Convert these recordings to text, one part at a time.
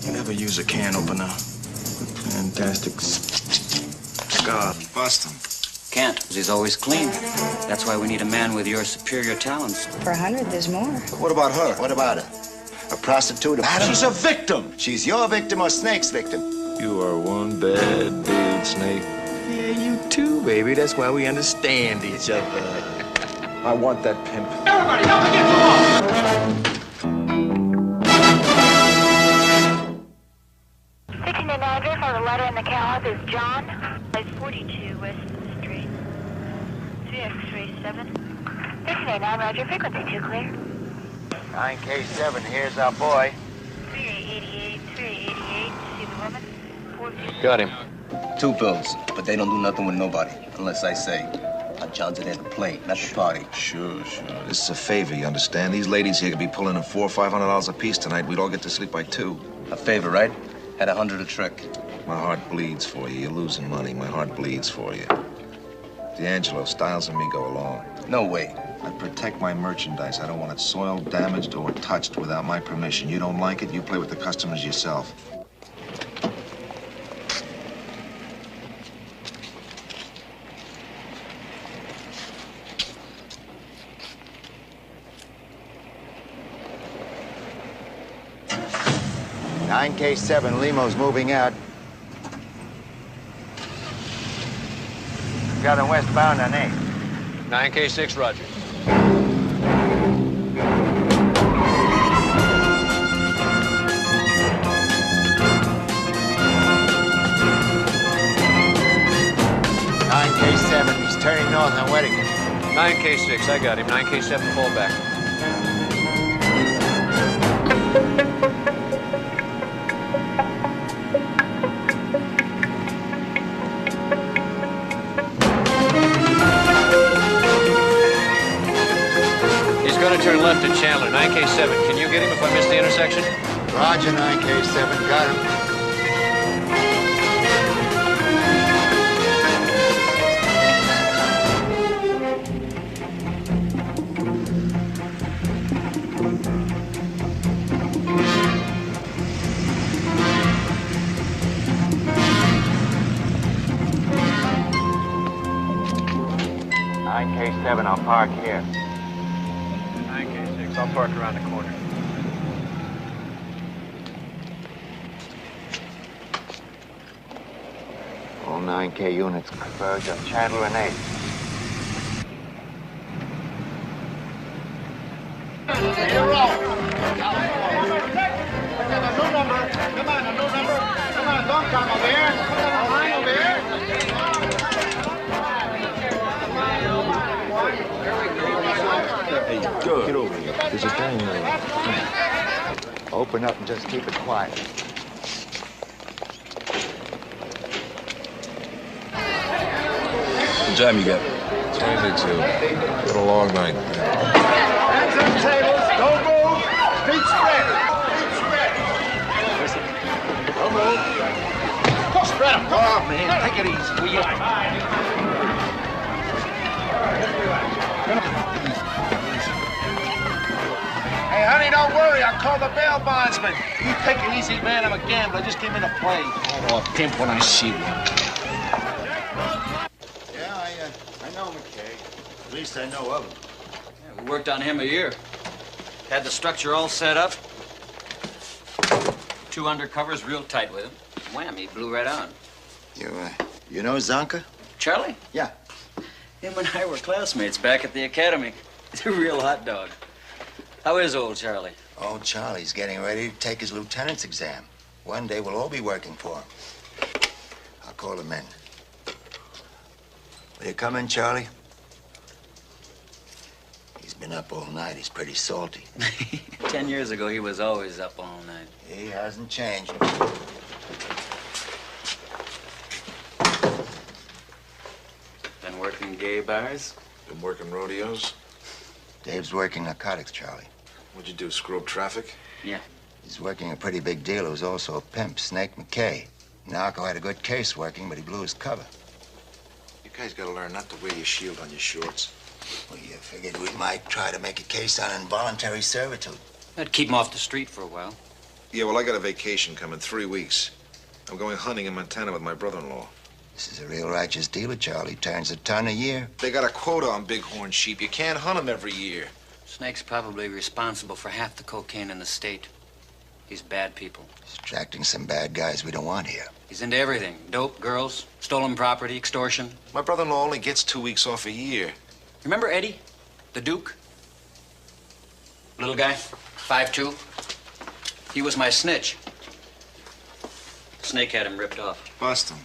You never use a can opener. Fantastic scar. Bust him. Can't. He's always clean. That's why we need a man with your superior talents. For 100, there's more. What about her? What about her? A prostitute? She's a victim. She's your victim or Snake's victim? You are one bad dude, Snake. Yeah, you too, baby. That's why we understand each other. I want that pimp. Everybody, help me get them off! 16 and address on the letter in the calendar is John. It's 42 West Street. 3X37. 1689, Roger. Frequency 2 clear. 9K7, here's our boy. 3888, 3888. See the woman? 450. Got him. 2 pills, but they don't do nothing with nobody, unless I say. John's there to play, not to party. Sure. This is a favor, you understand? These ladies here could be pulling in $400 or $500 apiece tonight. We'd all get to sleep by 2. A favor, right? Had 100 a trick. My heart bleeds for you. You're losing money. My heart bleeds for you. D'Angelo, Styles, and me go along. No way. I protect my merchandise. I don't want it soiled, damaged, or touched without my permission. You don't like it, you play with the customers yourself. K7, Limo's moving out. Got him westbound on 8. 9K6, Roger. He's turning north on Weddington. 9K6, I got him. 9K7, fall back. He's going to turn left at Chandler. 9K7, can you get him if I miss the intersection? Roger, 9K7, got him. K7, I'll park here. 9K6, I'll park around the corner. All 9K units converge on Chandler and 8. You're wrong. A new number. Come on, a new number. Come on, don't come over here. Come on, line over here. Hey, good. Get over here. There's a thing there. Open up and just keep it quiet. What time you got? 22. Got a long night. Hands on tables. Don't move. Feet spread. Feet spread. Don't move. Go spread them. Go on, man. Take it easy. Will you? Hey, honey, don't worry. I'll call the bail bondsman. You take it easy, man. I'm a gambler. Just give me the play. Oh, a pimp when I see one. Yeah, I know McKay. At least I know of him. Yeah, we worked on him a year. Had the structure all set up. 2 undercovers real tight with him. Wham, he blew right on. You know Zonka? Charlie? Yeah. Him and I were classmates back at the academy. He's a real hot dog. How is old Charlie? Oh, Charlie's getting ready to take his lieutenant's exam. One day we'll all be working for him. I'll call him in. Will you come in, Charlie? He's been up all night. He's pretty salty. 10 years ago, he was always up all night. He hasn't changed. Been working gay bars? Been working rodeos? Dave's working narcotics, Charlie. What'd you do, screw up traffic? Yeah. He's working a pretty big deal who's also a pimp, Snake McKay. Narco had a good case working, but he blew his cover. You guys gotta learn not to wear your shield on your shorts. Well, you figured we might try to make a case on involuntary servitude. I'd keep him off the street for a while. Yeah, well, I got a vacation coming, 3 weeks. I'm going hunting in Montana with my brother-in-law. This is a real righteous dealer, Charlie. Turns a ton a year. They got a quota on bighorn sheep. You can't hunt them every year. Snake's probably responsible for half the cocaine in the state. He's bad people. He's attracting some bad guys we don't want here. He's into everything. Dope, girls, stolen property, extortion. My brother-in-law only gets 2 weeks off a year. Remember Eddie? The Duke? Little guy? 5'2". He was my snitch. Snake had him ripped off. Bust him.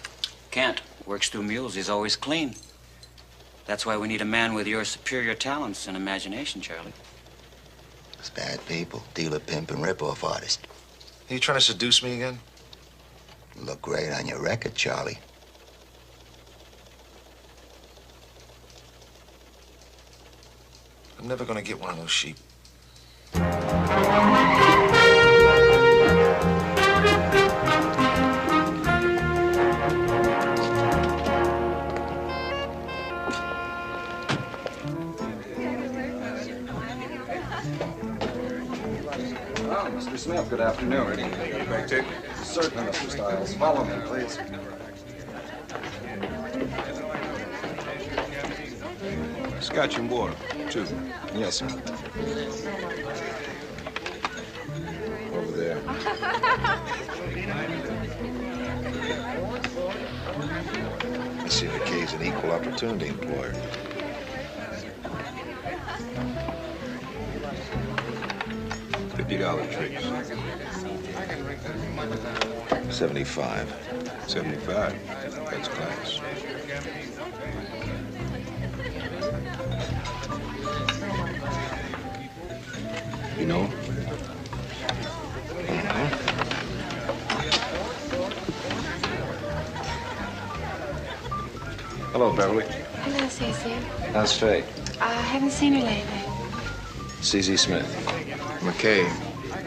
Can't. Works through mules. He's always clean. That's why we need a man with your superior talents and imagination, Charlie. It's bad people. Dealer, pimp, and rip-off artist. Are you trying to seduce me again? Look great on your record, Charlie. I'm never gonna get one of those sheep. Mr. Smith, good afternoon. Certainly, Mr. Stiles. Follow me, please. Scotch and water, too. Yes, sir. Over there. I see McKay's an equal opportunity employer. $50 tricks. 75. 75. That's class. You know? Hello, Beverly. Hello, Cece. How's Faye? I haven't seen her lately. CZ Smith. McKay,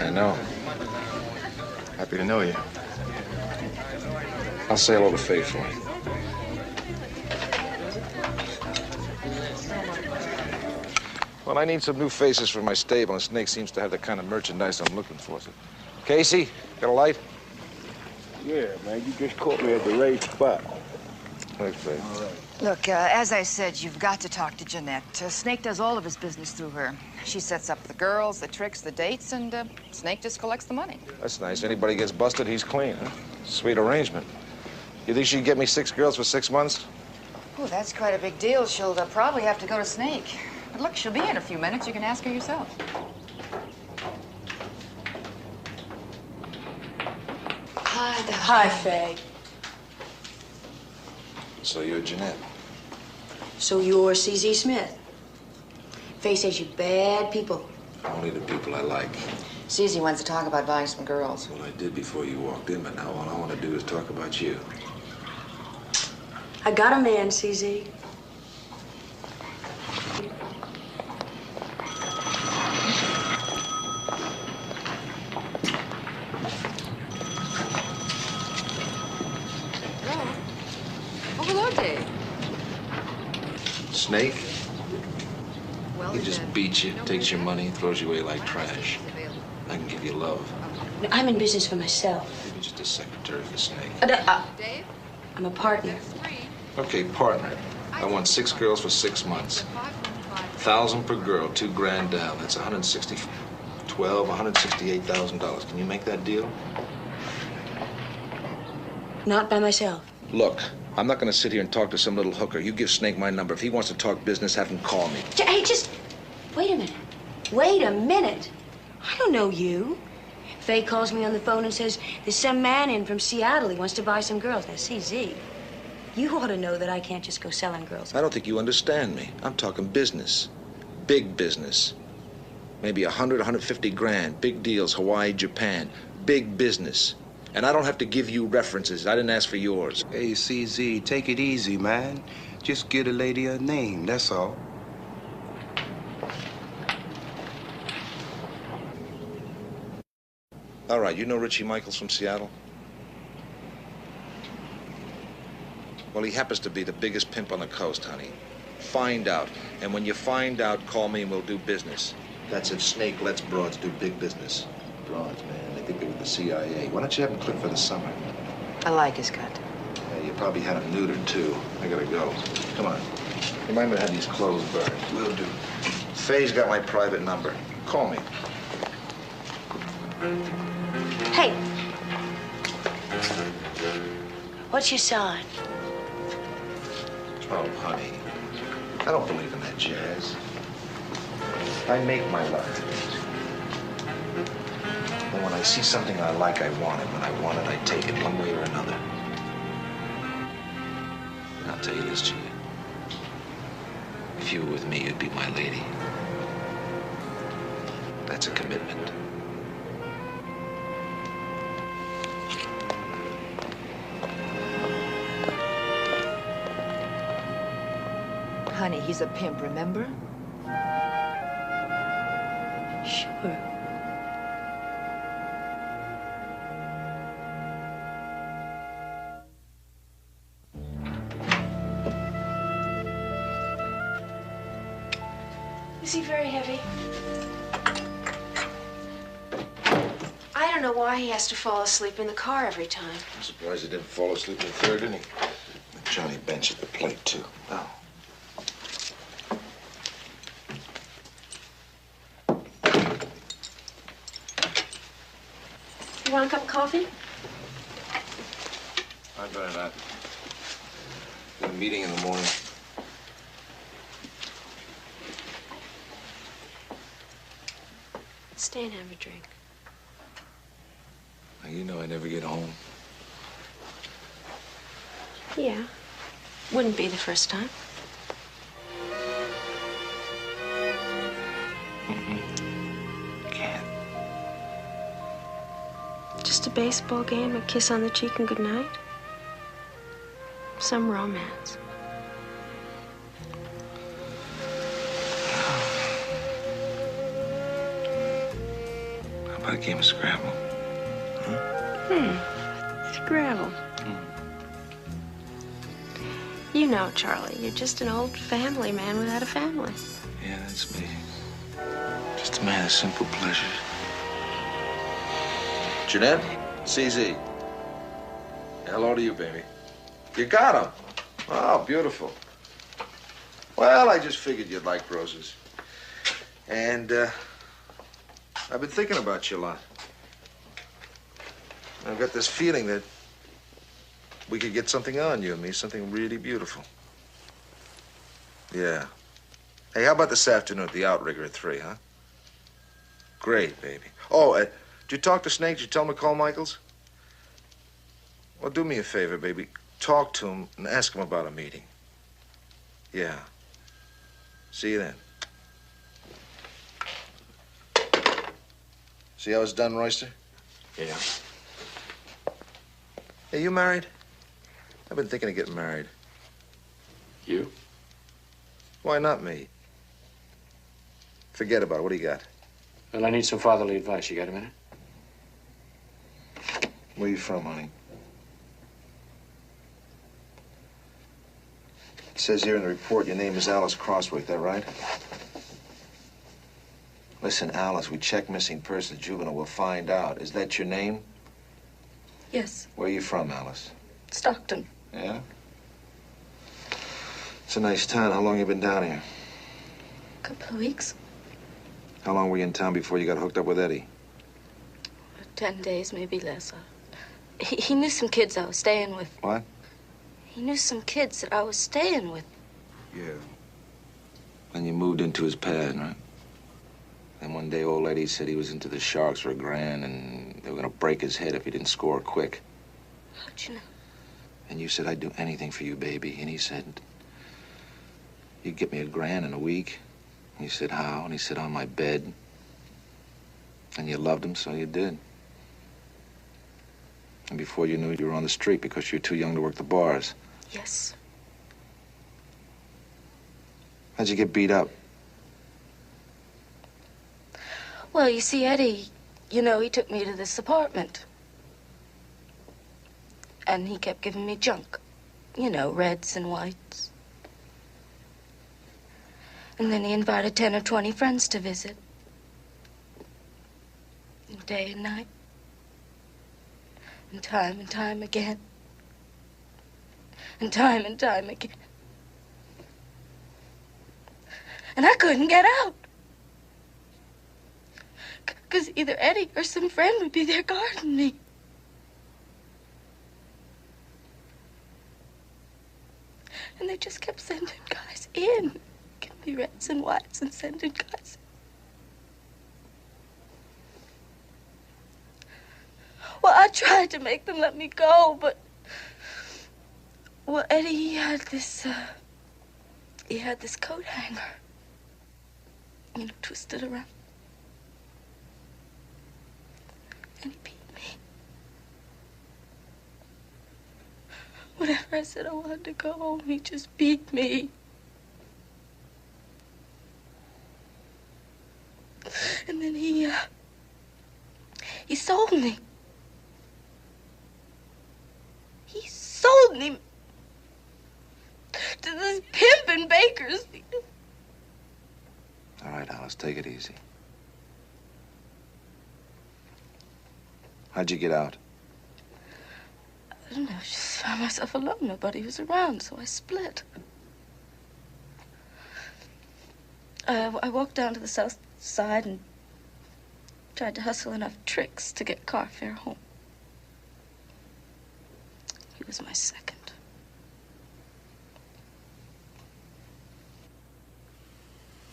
I know. happy to know you. I'll say hello to Faye for you. Well, I need some new faces for my stable, and Snake seems to have the kind of merchandise I'm looking for. So, Casey, got a light? Yeah, man, you just caught me at the right spot. Thanks, Faye. All right. Look, as I said, you've got to talk to Jeanette. Snake does all of his business through her. She sets up the girls, the tricks, the dates, and Snake just collects the money. That's nice. Anybody gets busted, he's clean, huh? Sweet arrangement. You think she can get me 6 girls for 6 months? Oh, that's quite a big deal. She'll probably have to go to Snake. But look, she'll be in a few minutes. You can ask her yourself. Hi, Hi, Faye. So you're Jeanette. So you're CZ Smith. Faye says you bad people. Only the people I like. CZ wants to talk about buying some girls. Well, I did before you walked in, but now all I want to do is talk about you. I got a man, CZ. Oh, hello, Dave. Snake? Well, He just beats you, takes your money, throws you away like trash. I can give you love. I'm in business for myself. Maybe just a secretary for Snake. Dave? I'm a partner. Okay, partner. I want 6 girls for 6 months. 1,000 per girl, 2 grand down. That's $168,000. Can you make that deal? Not by myself. Look, I'm not gonna sit here and talk to some little hooker. You give Snake my number. If he wants to talk business, have him call me. Hey, just wait a minute. Wait a minute. I don't know you. Faye calls me on the phone and says there's some man in from Seattle. He wants to buy some girls. Now, CZ, you ought to know that I can't just go selling girls. I don't think you understand me. I'm talking business. Big business. Maybe 100, 150 grand. Big deals, Hawaii, Japan. Big business. And I don't have to give you references. I didn't ask for yours. Hey, CZ, take it easy, man. Just get a lady a name, that's all. All right, you know Richie Michaels from Seattle? Well, he happens to be the biggest pimp on the coast, honey. Find out. And when you find out, call me and we'll do business. That's if Snake lets broads do big business. Broads, man, they think they're with the CIA. Why don't you have him clipped for the summer? I like his cut. Yeah, you probably had him neutered, too. I gotta go. Come on. Remind me to have these clothes burned. Will do. Faye's got my private number. Call me. Hey. What's your sign? Oh, honey. I don't believe in that jazz. I make my luck. And when I see something I like, I want it. When I want it, I take it one way or another. And I'll tell you this, Julia. If you were with me, you'd be my lady. That's a commitment. Honey, he's a pimp, remember? Sure. Is he very heavy? I don't know why he has to fall asleep in the car every time. I'm surprised he didn't fall asleep in the third inning. Johnny Bench at the plate, too. Oh. You want a cup of coffee? I'd better not. Got a meeting in the morning. Stay and have a drink. Now, you know I never get home. Yeah. Wouldn't be the first time. Can't. Just a baseball game, a kiss on the cheek and goodnight. Some romance. How about a game of Scrabble? Scrabble. You know, Charlie, you're just an old family man without a family. Yeah, that's me. Just a man of simple pleasures. Jeanette? CZ. Hello to you, baby. You got him. Oh, beautiful. Well, I just figured you'd like roses. And, I've been thinking about you a lot. I've got this feeling that we could get something on, you and me, something really beautiful. Yeah. Hey, how about this afternoon at the Outrigger at 3, huh? Great, baby. Oh, did you talk to Snake? Did you tell him to call Michaels? Well, do me a favor, baby. Talk to him and ask him about a meeting. Yeah. See you then. See how it's done, Royster? Yeah. Hey, you married? I've been thinking of getting married. You? Why not me? Forget about it. What do you got? Well, I need some fatherly advice. You got a minute? Where you from, honey? It says here in the report your name is Alice Crossworth, that right? Listen, Alice, we check missing persons. Juvenile will find out. Is that your name? Yes, Where are you from, Alice? Stockton. Yeah? It's a nice town. How long you been down here? A couple of weeks. How long were you in town before you got hooked up with Eddie? 10 days, maybe less. He knew some kids I was staying with. What? He knew some kids that I was staying with. Yeah. And you moved into his pad, right? And one day old Eddie said he was into the Sharks for $1,000 and they were gonna break his head if he didn't score quick. How'd you know? And you said, I'd do anything for you, baby. And he said, you'd get me $1,000 in a week. And you said, how? And he said, on my bed. And you loved him, so you did. And before you knew it, you were on the street because you were too young to work the bars. Yes. How'd you get beat up? Well, you see, Eddie, he took me to this apartment. And he kept giving me junk. Reds and whites. And then he invited 10 or 20 friends to visit. Day and night. And time again. And time again. And I couldn't get out. Because either Eddie or some friend would be there guarding me. And they just kept sending guys in. Giving me reds and whites and sending guys in. Well, I tried to make them let me go, but... Well, Eddie, he had this coat hanger. You know, twisted around. And he beat me. Whenever I said I wanted to go home, he just beat me. And then he sold me. He sold me to this pimp in Bakersfield. All right, Alice, take it easy. How'd you get out? I don't know, I just found myself alone. Nobody was around, so I split. I walked down to the south side and tried to hustle enough tricks to get car fare home. He was my second.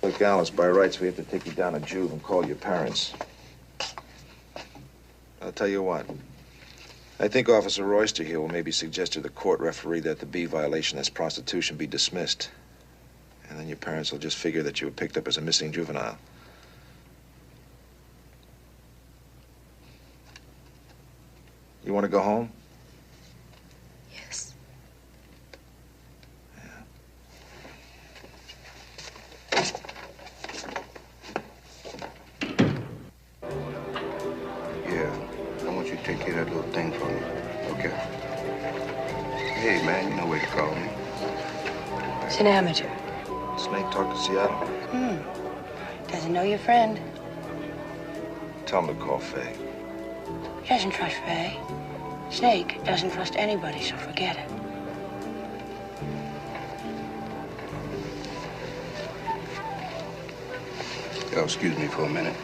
Look, Alice, by rights, we have to take you down to Juve and call your parents. I'll tell you what. I think Officer Royster here will maybe suggest to the court referee that the B violation as prostitution be dismissed. And then your parents will just figure that you were picked up as a missing juvenile. You want to go home? Yes. Yeah, I want you to take care of that little thing for me. Okay. Hey, man, you know where to call me. He's an amateur. Snake talk to Seattle? Doesn't know your friend. Tell him to call Faye. He doesn't trust Faye. Snake doesn't trust anybody, so forget it. Oh, excuse me for a minute.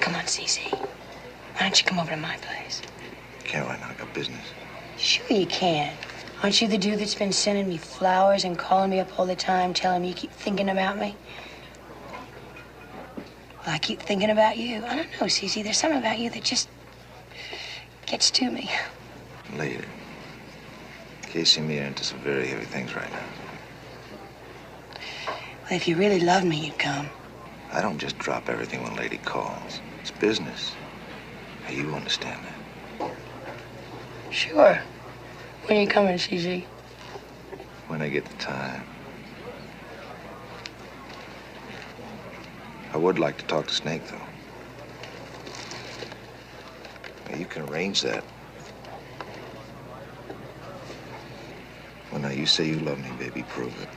Come on, Cece. Why don't you come over to my place? Can't right now, I got business. Sure you can. Aren't you the dude that's been sending me flowers and calling me up all the time, telling me you keep thinking about me? Well, I keep thinking about you. I don't know, Cece. There's something about you that just gets to me. Later. Casey and me are into some very heavy things right now. Well, if you really loved me, you'd come. I don't just drop everything when Lady calls. It's business. Now, you understand that. Sure. When are you coming, Cece? When I get the time. I would like to talk to Snake, though. Now, you can arrange that. Well, now, you say you love me, baby. Prove it.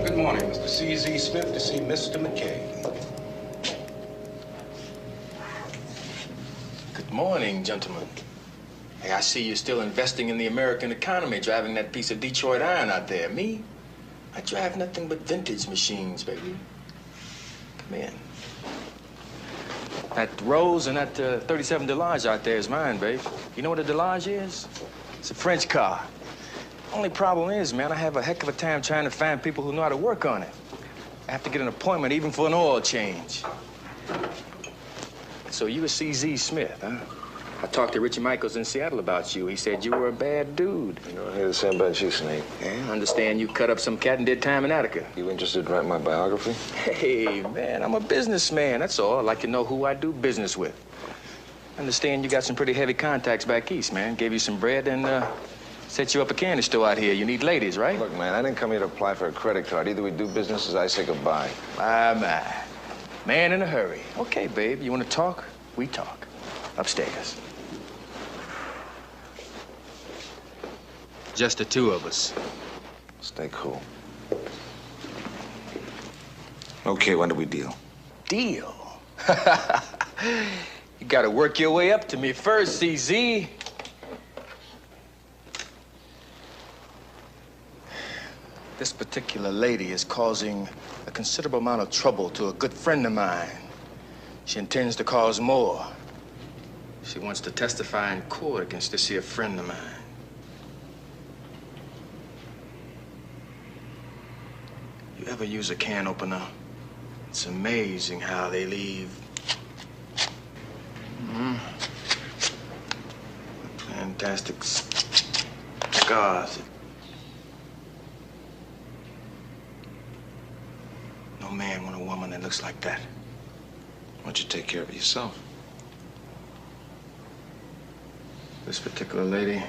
Good morning, Mr. C.Z. Smith to see Mr. McKay. Good morning, gentlemen. Hey, I see you're still investing in the American economy, driving that piece of Detroit iron out there. Me? I drive nothing but vintage machines, baby. Come in. That Rose and that 37 Delage out there is mine, babe. You know what a Delage is? It's a French car. Only problem is, man, I have a heck of a time trying to find people who know how to work on it. I have to get an appointment even for an oil change. So you were CZ Smith, huh? I talked to Richie Michaels in Seattle about you. He said you were a bad dude. You know, I hear the same about you, Snake. Yeah, I understand you cut up some cat and did time in Attica. You interested in writing my biography? Hey, man, I'm a businessman, that's all. I'd like to know who I do business with. Understand you got some pretty heavy contacts back east, man. Gave you some bread and set you up a candy store out here. You need ladies, right? Look, man, I didn't come here to apply for a credit card. Either we do business or I say goodbye. My. Man in a hurry. Okay, babe, you want to talk? We talk. Upstairs. Just the two of us. Stay cool. Okay, when do we deal? Deal? You gotta work your way up to me first, CZ. This particular lady is causing a considerable amount of trouble to a good friend of mine. She intends to cause more. She wants to testify in court against this here friend of mine. You ever use a can opener? It's amazing how they leave fantastic scars. No man want a woman that looks like that. Why don't you take care of it yourself? This particular lady,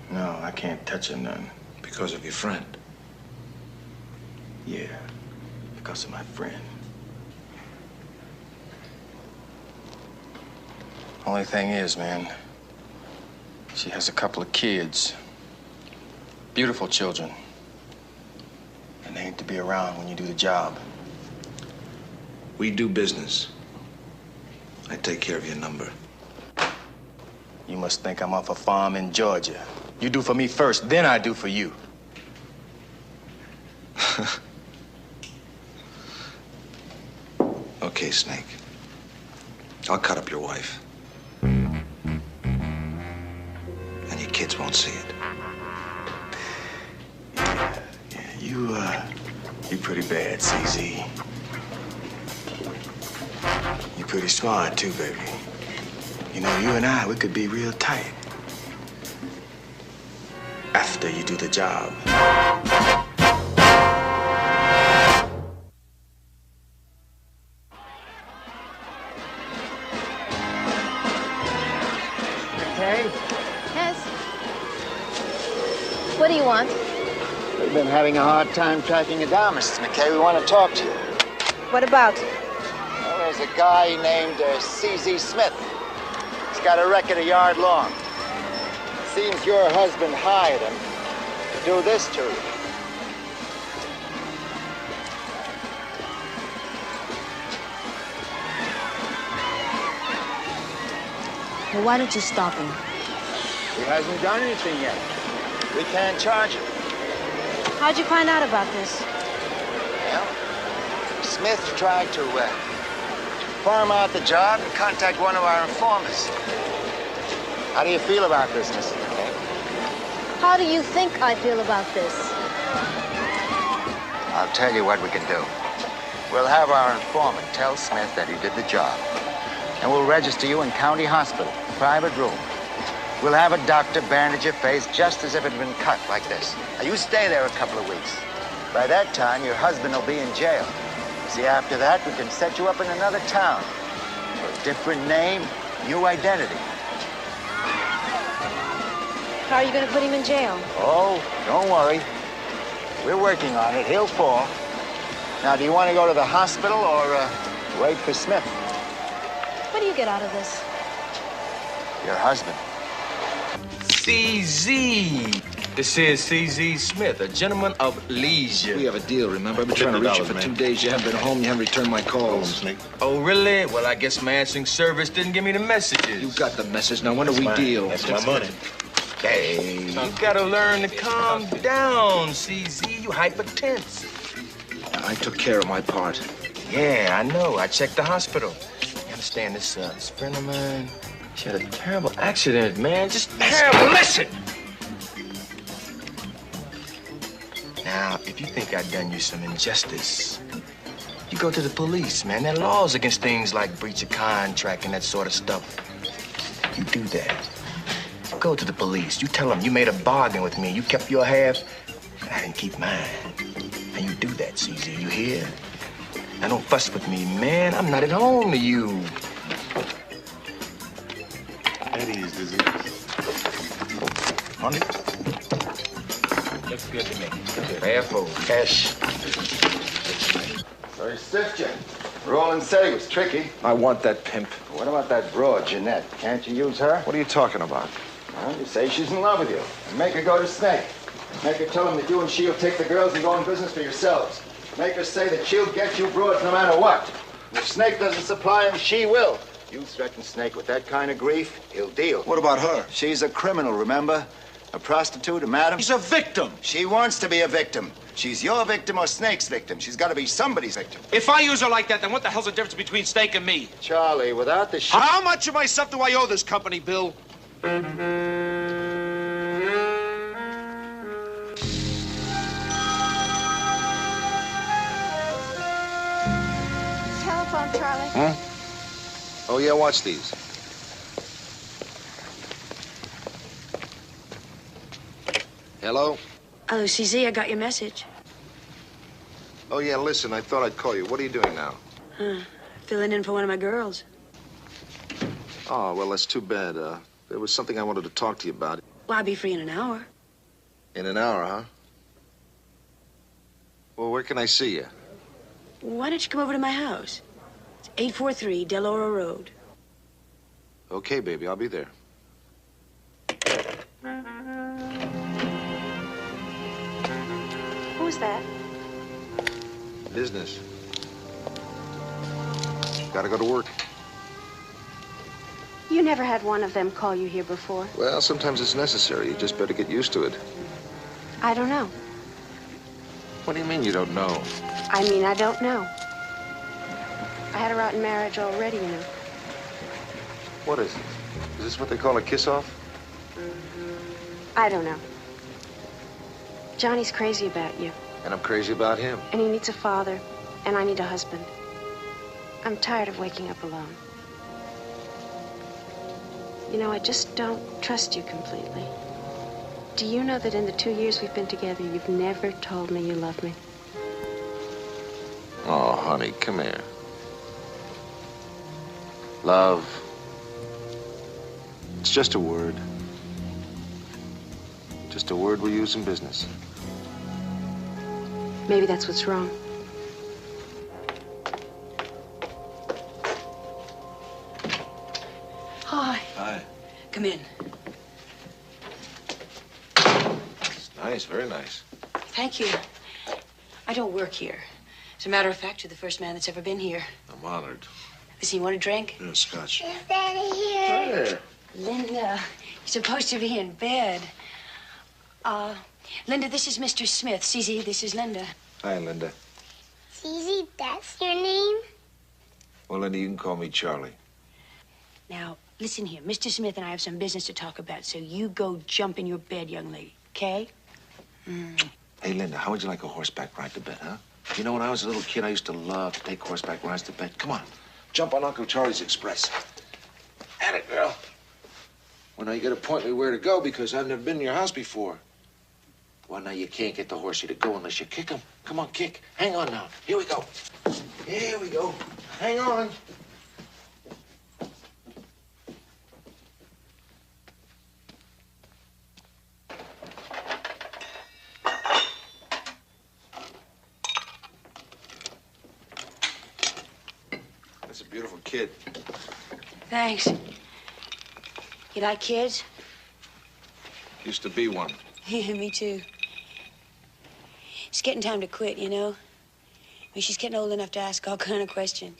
no, I can't touch her none. Because of your friend? Yeah, because of my friend. Only thing is, man, she has a couple of kids. Beautiful children. And they ain't to be around when you do the job. We do business. I take care of your number. You must think I'm off a farm in Georgia. You do for me first, then I do for you. Okay, Snake. I'll cut up your wife. And your kids won't see it. Yeah, you pretty bad, CZ. You pretty smart, too, baby. You know, you and I, we could be real tight. After you do the job. Yes? What do you want? We've been having a hard time tracking you down, Mrs. McKay. We want to talk to you. What about? Well, there's a guy named CZ Smith. He's got a record a yard long. Seems your husband hired him to do this to you. Well, why don't you stop him? He hasn't done anything yet. We can't charge him. How'd you find out about this? Well, Smith tried to farm out the job and contact one of our informers. How do you feel about this, Mrs. McKay? How do you think I feel about this? I'll tell you what we can do. We'll have our informant tell Smith that he did the job. And we'll register you in county hospital, private room. We'll have a doctor bandage your face just as if it had been cut like this. Now, you stay there a couple of weeks. By that time, your husband will be in jail. See, after that, we can set you up in another town. A different name, new identity. How are you going to put him in jail? Oh, don't worry. We're working on it. He'll fall. Now, do you want to go to the hospital or wait for Smith? What do you get out of this? Your husband. CZ. This is CZ Smith, a gentleman of leisure. We have a deal, remember? I've been trying to reach you for 2 days. You haven't been home. You haven't returned my calls. Oh, really? Well, I guess my answering service didn't give me the messages. You got the message. Now, when do we deal? That's my money. Hey, you gotta learn to calm down, CZ. You hypertense. I took care of my part. Yeah, I know. I checked the hospital. You understand, this friend of mine, she had a terrible accident, man. Just terrible. Listen! Now, if you think I've done you some injustice, you go to the police, man. There are laws against things like breach of contract and that sort of stuff. You do that. Go to the police. You tell them you made a bargain with me. You kept your half, and I didn't keep mine. And you do that, CZ. You hear? Now, don't fuss with me, man. I'm not at home to you. Eddie's disease. Money? Looks good to me. Careful. Cash. So he stiffed you. Roland said he was tricky. I want that pimp. What about that broad, Jeanette? Can't you use her? What are you talking about? Well, you say she's in love with you. And make her go to Snake. Make her tell him that you and she'll take the girls and go in business for yourselves. Make her say that she'll get you broads no matter what. And if Snake doesn't supply him, she will. You threaten Snake with that kind of grief, he'll deal. What about her? She's a criminal, remember? A prostitute, a madam. She's a victim. She wants to be a victim. She's your victim or Snake's victim. She's got to be somebody's victim. If I use her like that, then what the hell's the difference between Snake and me? Charlie, without the How much of myself do I owe this company, Bill? Telephone, Charlie. Huh? Oh, yeah, watch these. Hello? Oh, CZ, I got your message. Oh, yeah, listen, I thought I'd call you. What are you doing now? Filling in for one of my girls. Oh, well, that's too bad. There was something I wanted to talk to you about. Well, I'll be free in an hour. In an hour, huh? Well, where can I see you? Why don't you come over to my house? It's 843 Delora Road. Okay, baby, I'll be there. Who's that? Business. Gotta go to work. You never had one of them call you here before. Well, sometimes it's necessary. You just better get used to it. I don't know. What do you mean you don't know? I mean, I don't know. I had a rotten marriage already, you know. What is it? Is this what they call a kiss-off? I don't know. Johnny's crazy about you. And I'm crazy about him. And he needs a father. And I need a husband. I'm tired of waking up alone. You know, I just don't trust you completely. Do you know that in the 2 years we've been together, you've never told me you love me? Oh, honey, come here. Love. It's just a word. Just a word we use in business. Maybe that's what's wrong. Hi. Hi. Come in. It's nice, very nice. Thank you. I don't work here. As a matter of fact, you're the first man that's ever been here. I'm honored. Listen, you want a drink? Yeah, scotch. Is Daddy here? Hey. Linda, you're supposed to be in bed. Linda, this is Mr. Smith. CZ, this is Linda. Hi, Linda. CZ, that's your name? Well, Linda, you can call me Charlie. Now, listen here. Mr. Smith and I have some business to talk about, so you go jump in your bed, young lady, okay? Hey, Linda, how would you like a horseback ride to bed, huh? You know, when I was a little kid, I used to love to take horseback rides to bed. Come on, jump on Uncle Charlie's Express. At it, girl. Well, now you gotta point me where to go because I've never been in your house before. Well, now you can't get the horsey to go unless you kick him. Come on, kick. Hang on now. Here we go. Here we go. Hang on. That's a beautiful kid. Thanks. You like kids? Used to be one. Yeah, me too. It's getting time to quit, you know? I mean, she's getting old enough to ask all kind of questions.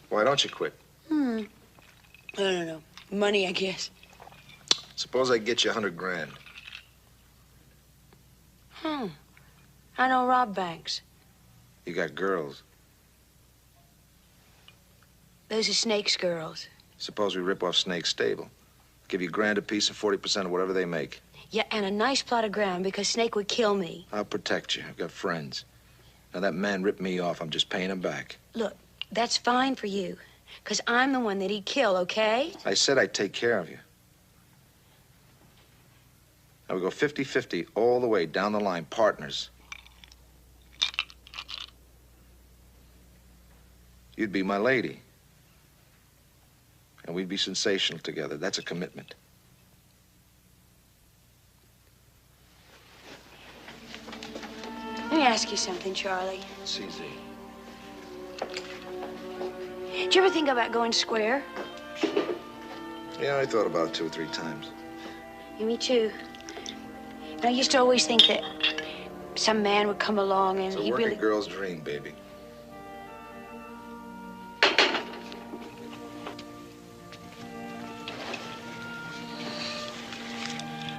Why don't you quit? I don't know. Money, I guess. Suppose I get you 100 grand. I don't rob banks. You got girls. Those are Snake's girls. Suppose we rip off Snake's stable. Give you $1,000 apiece and 40% of whatever they make. Yeah, and a nice plot of ground because Snake would kill me. I'll protect you. I've got friends. Now, that man ripped me off. I'm just paying him back. Look, that's fine for you because I'm the one that he'd kill, okay? I said I'd take care of you. Now, we go 50-50 all the way down the line, partners. You'd be my lady. And we'd be sensational together. That's a commitment. Let me ask you something, Charlie. CZ. Did you ever think about going square? Yeah, I thought about it 2 or 3 times. Yeah, me too. And I used to always think that some man would come along and It's a he'd working really... girl's dream, baby.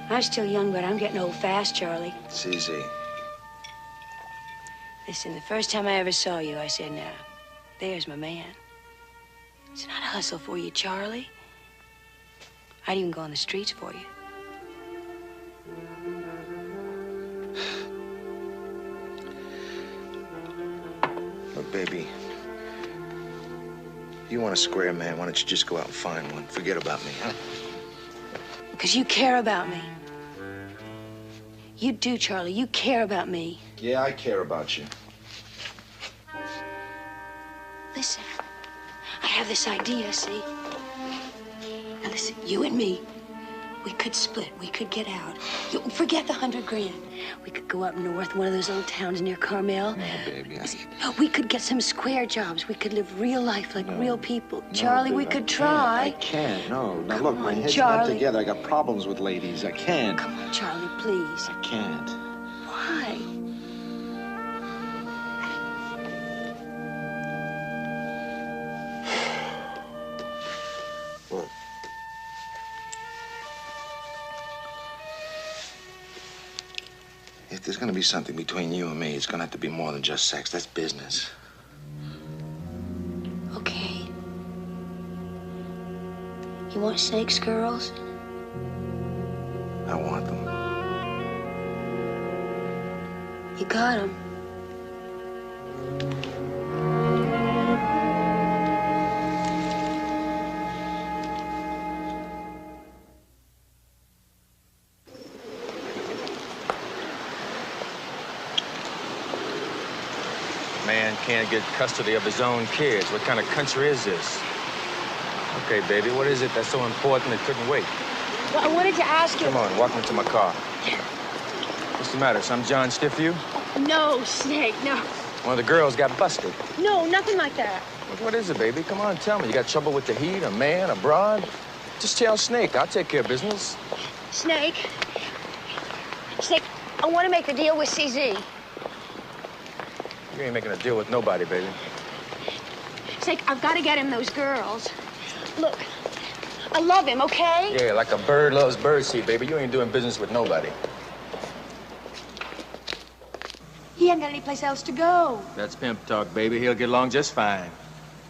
I'm still young, but I'm getting old fast, Charlie. CZ. Listen, the first time I ever saw you, I said, now, there's my man. I said, I'd hustle for you, Charlie. I'd even go on the streets for you. Look, baby, you want a square man, why don't you just go out and find one? Forget about me, huh? Because you care about me. You do, Charlie. You care about me. Yeah, I care about you. Listen, I have this idea, see? Now listen, you and me, we could split. We could get out. You forget the $100 grand. We could go up north, one of those little towns near Carmel. No, baby. We could get some square jobs. We could live real life like real people. Charlie, we could try. I can't. No. Now, Come look, my on, head's Charlie. not together. I got problems with ladies. I can't. Come on, Charlie, please. I can't. Why? Look. If there's gonna be something between you and me, it's gonna have to be more than just sex. That's business. Okay. You want Snake's girls? I want them. You got them. Man can't get custody of his own kids. What kind of country is this? Okay, baby, what is it that's so important it couldn't wait? Well, I wanted to ask you... Come on, walk me to my car. What's the matter? Some John stiff you? No, Snake, no. One of the girls got busted. No, nothing like that. What is it, baby? Come on, tell me. You got trouble with the heat, a man, a broad? Just tell Snake. I'll take care of business. Snake, I want to make a deal with CZ. You ain't making a deal with nobody, baby. Snake, I've got to get him those girls. Look, I love him, okay? Yeah, like a bird loves birdseed, baby. You ain't doing business with nobody. He ain't got any place else to go. That's pimp talk, baby. He'll get along just fine.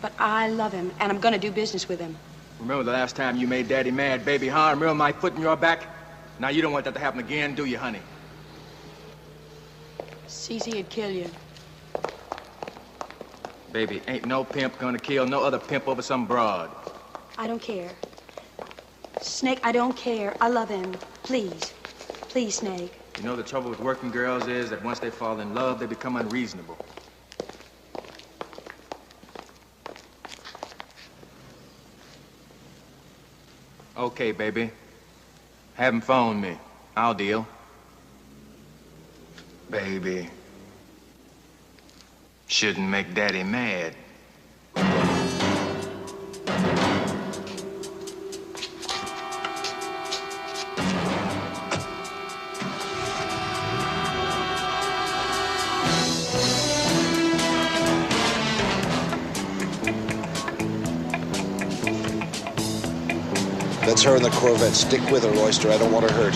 But I love him, and I'm going to do business with him. Remember the last time you made Daddy mad, baby, huh? Remember my foot in your back? Now you don't want that to happen again, do you, honey? CZ would kill you. Baby, ain't no pimp gonna kill no other pimp over some broad. I don't care. Snake, I don't care. I love him. Please. Please, Snake. You know the trouble with working girls is that once they fall in love, they become unreasonable. Okay, baby. Have him phone me. I'll deal. Baby. Shouldn't make Daddy mad. That's her in the Corvette. Stick with her, Royster. I don't want her hurt.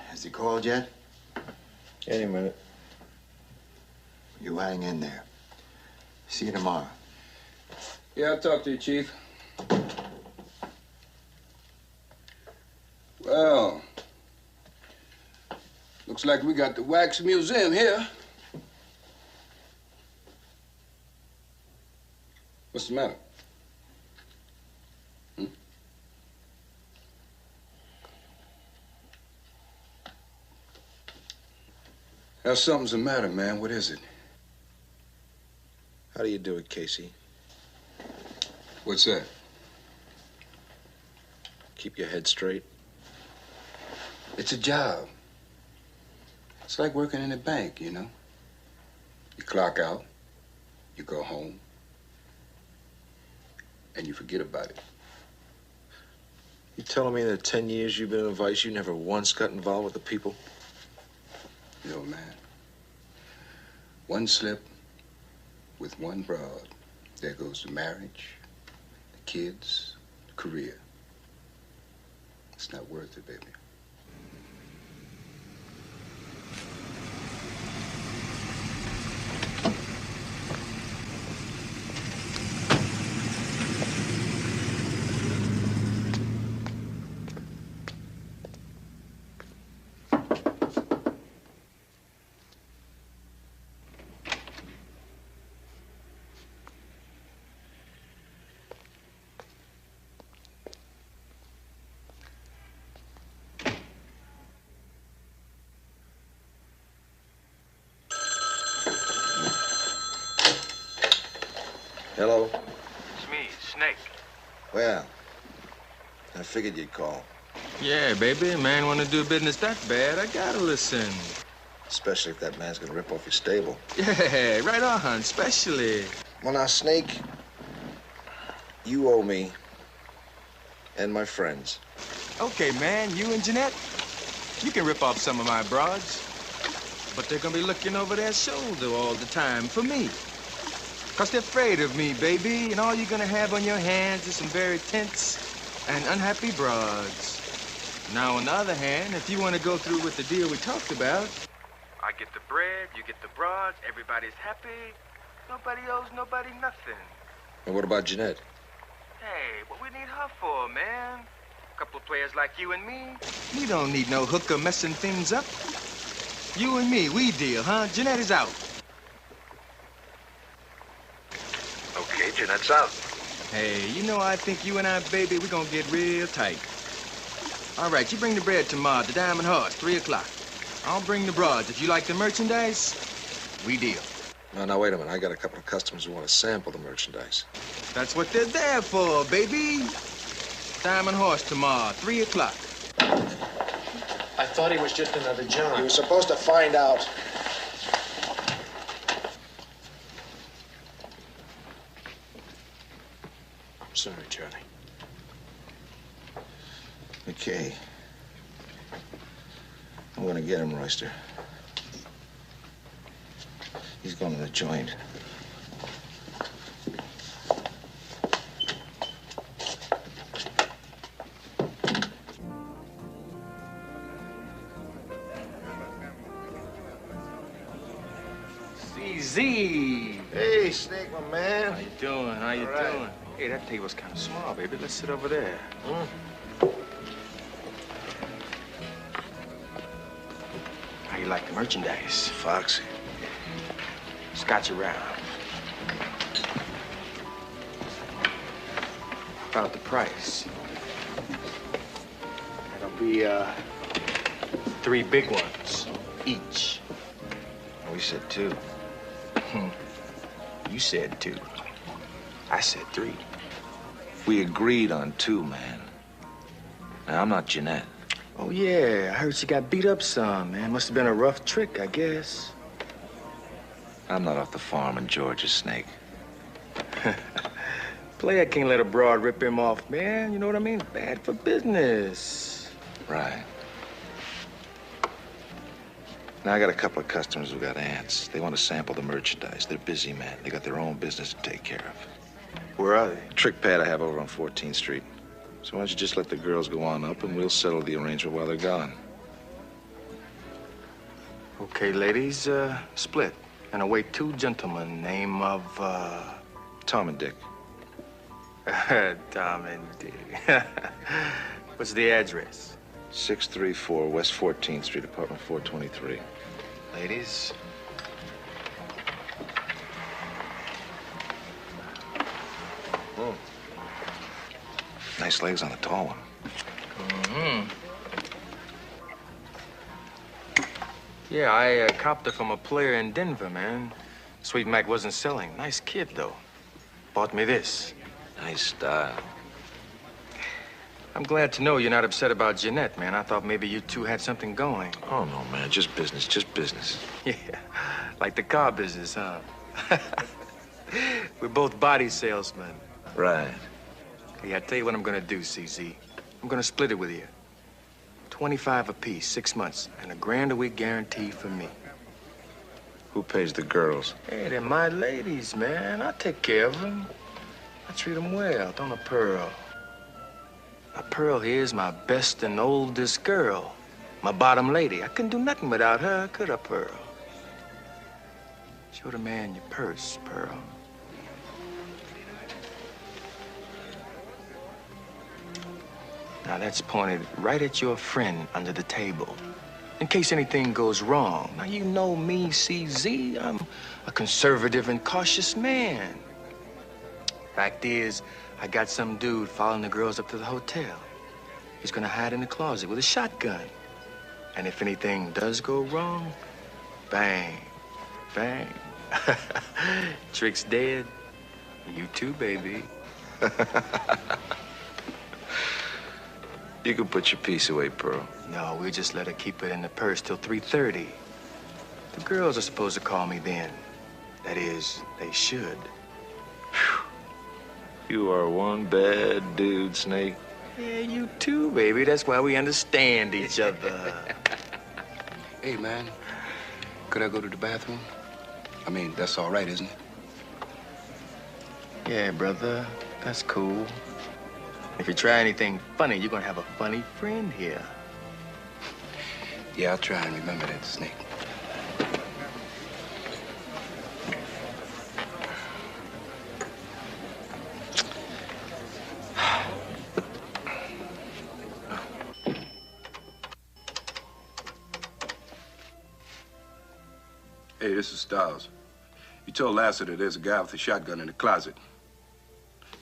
Has he called yet? Any minute. You hang in there. See you tomorrow. Yeah, I'll talk to you, Chief. Well, looks like we got the wax museum here. What's the matter? Now, something's the matter, man. What is it? How do you do it, Casey? What's that? Keep your head straight. It's a job. It's like working in a bank, you know? You clock out, you go home, and you forget about it. You telling me in the 10 years you've been in Vice, you never once got involved with the people? No, man. One slip with one broad. There goes the marriage, the kids, the career. It's not worth it, baby. Hello? It's me, Snake. Well, I figured you'd call. Yeah, baby. Man want to do business that bad, I gotta listen. Especially if that man's gonna rip off your stable. Yeah, right on, especially. Well, now, Snake, you owe me and my friends. Okay, man, you and Jeanette, you can rip off some of my broads. But they're gonna be looking over their shoulder all the time for me. 'Cause they're afraid of me, baby, and all you're gonna have on your hands is some very tense and unhappy broads. Now, on the other hand, if you want to go through with the deal we talked about, I get the bread, you get the broads, everybody's happy, nobody owes nobody nothing. And what about Jeanette? Hey, what we need her for, man? A couple of players like you and me, we don't need no hooker messing things up. You and me, we deal, huh? Jeanette is out. Okay, Jeanette's out. Hey, you know, I think you and I, baby, we're gonna get real tight. All right, you bring the bread to Marg, the Diamond Horse, 3 o'clock. I'll bring the broads. If you like the merchandise, we deal. No, now, wait a minute. I got a couple of customers who want to sample the merchandise. That's what they're there for, baby. Diamond Horse to Marg, 3 o'clock. I thought he was just another John. You were supposed to find out. I'm sorry, Charlie. Okay. I'm gonna get him, Royster. He's going to the joint. CZ. Hey, Snake, my man. How you doing? How you All right. doing? Hey, that table's kind of small, baby. Let's sit over there. How you like the merchandise? Foxy. Scotch around. About the price. That'll be 3 big ones each. We said 2. You said 2. I said 3. We agreed on 2, man. Now, I'm not Jeanette. Oh, yeah. I heard she got beat up some, man. Must have been a rough trick, I guess. I'm not off the farm in Georgia, Snake. Player can't let a broad rip him off, man. You know what I mean? Bad for business. Right. Now, I got a couple of customers who got ants. They want to sample the merchandise. They're busy, man. They got their own business to take care of. Where are they? Trick pad I have over on 14th Street. So why don't you just let the girls go on up and we'll settle the arrangement while they're gone. Okay, ladies, split. And await 2 gentlemen, name of, Tom and Dick. Tom and Dick. What's the address? 634 West 14th Street, apartment 423. Ladies. Nice legs on the tall one. Yeah, I copped her from a player in Denver, man. Sweet Mac wasn't selling. Nice kid, though. Bought me this. Nice style. I'm glad to know you're not upset about Jeanette, man. I thought maybe you two had something going. Oh, no, man. Just business. Just business. Yeah, like the car business, huh? We're both body salesmen. Right. Hey, I tell you what I'm gonna do, CZ. I'm gonna split it with you. 25 apiece, 6 months, and $1,000 a week guarantee for me. Who pays the girls? Hey, they're my ladies, man. I take care of them. I treat them well, don't I, Pearl? Now, Pearl here is my best and oldest girl. My bottom lady. I couldn't do nothing without her, could I, Pearl? Show the man your purse, Pearl. Now, that's pointed right at your friend under the table. In case anything goes wrong. Now, you know me, CZ. I'm a conservative and cautious man. Fact is, I got some dude following the girls up to the hotel. He's gonna hide in the closet with a shotgun. And if anything does go wrong, bang, bang. Trick's dead. You too, baby. You can put your piece away, Pearl. No, we'll just let her keep it in the purse till 3:30. The girls are supposed to call me then. That is, they should. You are one bad dude, Snake. Yeah, you too, baby. That's why we understand each other. Hey, man, could I go to the bathroom? I mean, that's all right, isn't it? Yeah, brother, that's cool. If you try anything funny, you're gonna have a funny friend here. Yeah, I'll try and remember that, Snake. Hey, this is Styles. You told Lassiter there's a guy with a shotgun in the closet.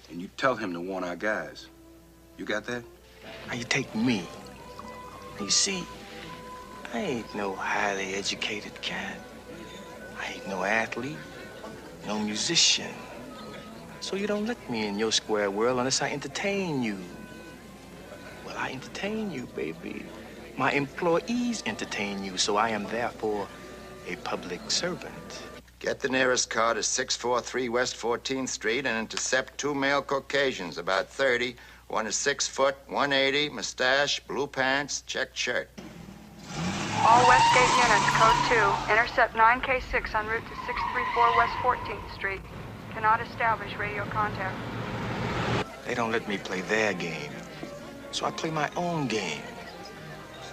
And you tell him to warn our guys. You got that? Now, you take me. You see, I ain't no highly educated cat. I ain't no athlete, no musician. So you don't let me in your square world unless I entertain you. Well, I entertain you, baby. My employees entertain you, so I am therefore a public servant. Get the nearest car to 643 West 14th Street and intercept 2 male Caucasians, about 30. One is 6 foot, 180, mustache, blue pants, checked shirt. All Westgate units, code 2. Intercept 9K6 en route to 634 West 14th Street. Cannot establish radio contact. They don't let me play their game, so I play my own game.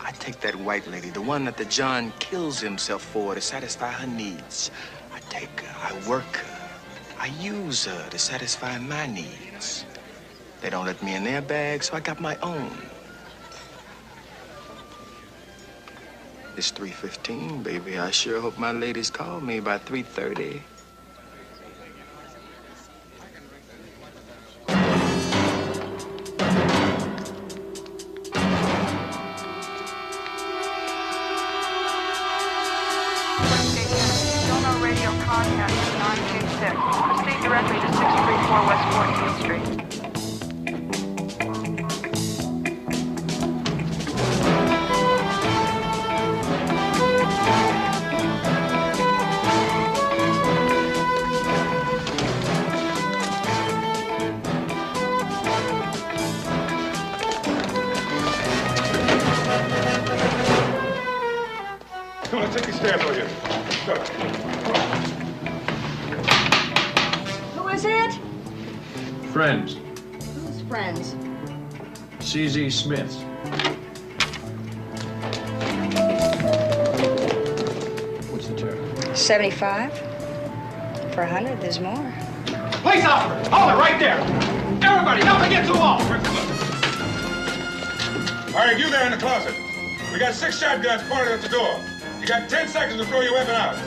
I take that white lady, the one that the John kills himself for to satisfy her needs. I take her, I work her, I use her to satisfy my needs. They don't let me in their bag, so I got my own. It's 3:15, baby. I sure hope my ladies call me by 3:30. Still no radio contact at 9K6. Proceed directly to 634 West 14th Street. Come on, take these stairs over here. Go. Who is it? Friends. Who's friends? CZ Smith's. What's the charge? 75. For 100, there's more. Police officer! Hold it right there! Everybody, help me get to the wall! All right, you there in the closet. We got 6 shotguns pointed at the door. You got 10 seconds to throw your weapon out.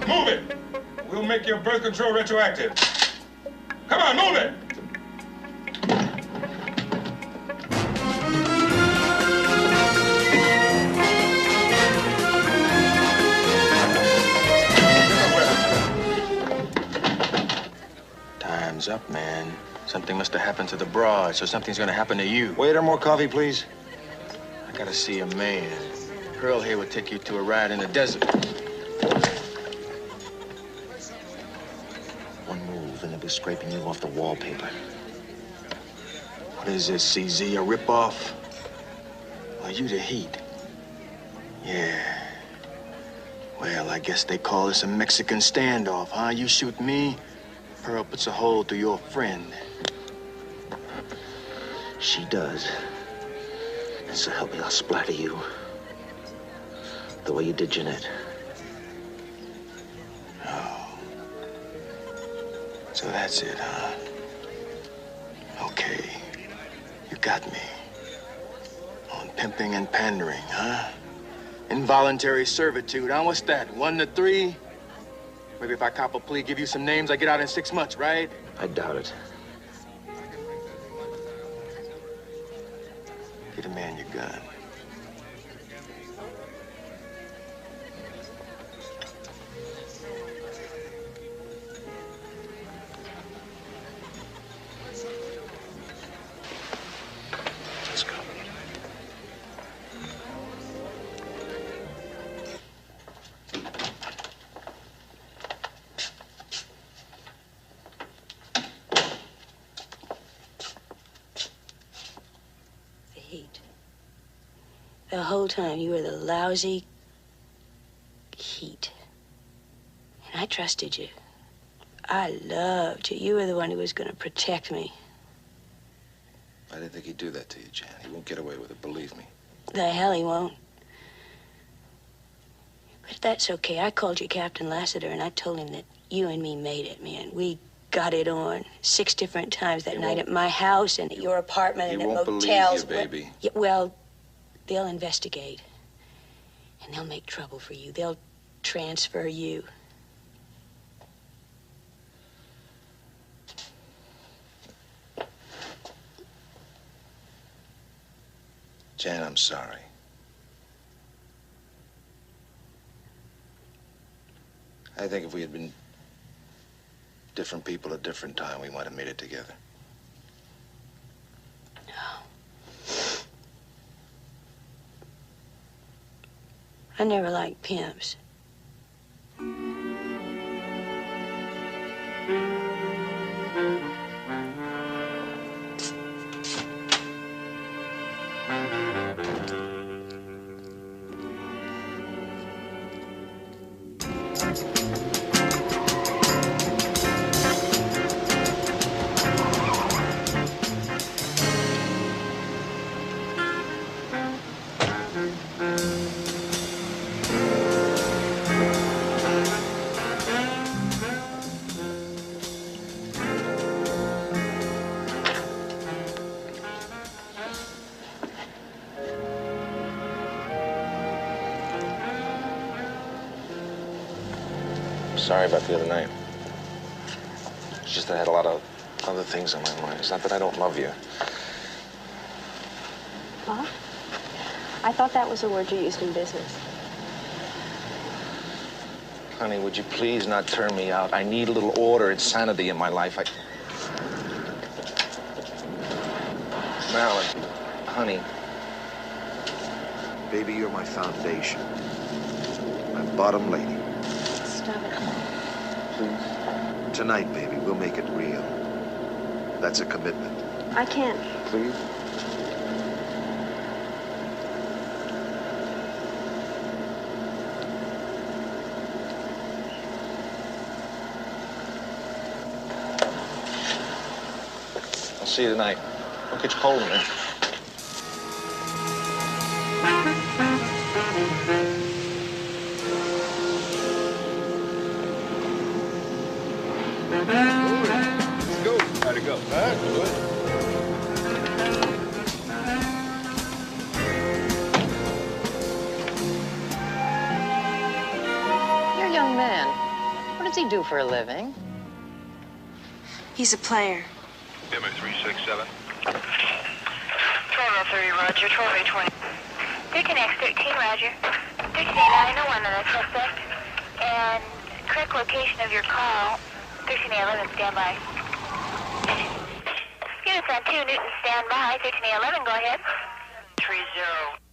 Move it. We'll make your birth control retroactive. Come on, move it. man. Something must have happened to the broad, so something's gonna happen to you. Waiter, more coffee, please. I gotta see a man. Pearl here will take you to a ride in the desert. One move, and they'll be scraping you off the wallpaper. What is this, CZ? A ripoff? Are you the heat? Yeah. Well, I guess they call this a Mexican standoff, huh? You shoot me, Pearl puts a hole through your friend. She does. And so help me, I'll splatter you. The way you did Jeanette. Oh. So that's it, huh? Okay. You got me. On pimping and pandering, huh? Involuntary servitude, huh? What's that, 1 to 3? Maybe if I cop a plea, give you some names, I get out in 6 months, right? I doubt it. Get a man your gun. Let's go. The whole time you were the lousy Heat. And I trusted you. I loved you. You were the one who was going to protect me. I didn't think he'd do that to you, Jan. He won't get away with it, believe me. The hell he won't. But that's okay. I called you Captain Lassiter, and I told him that you and me made it, man. We got it on 6 different times that night at my house and at your apartment and at motels. He won't believe you, baby. Yeah, well, they'll investigate. And they'll make trouble for you. They'll transfer you. Jan, I'm sorry. I think if we had been different people at different time, we might have made it together. I never liked pimps. Sorry about the other night. It's just that I had a lot of other things on my mind. It's not that I don't love you. Huh? I thought that was a word you used in business. Honey, would you please not turn me out? I need a little order and sanity in my life. Marilyn, honey. Baby, you're my foundation. My bottom lady. Stop it. Come on. Please. Tonight, baby, we'll make it real. That's a commitment. I can't. Please? I'll see you tonight. Don't get you cold in there. Let's go. How'd it go? Good. You're a young man. What does he do for a living? He's a player. Dimmer 367. 1203, Roger. 1220. 13X13, Roger. 1389, no one on the suspect. And correct location of your call, 1311, stand by. units on 2 Newton, stand by. 1311, go ahead. 30.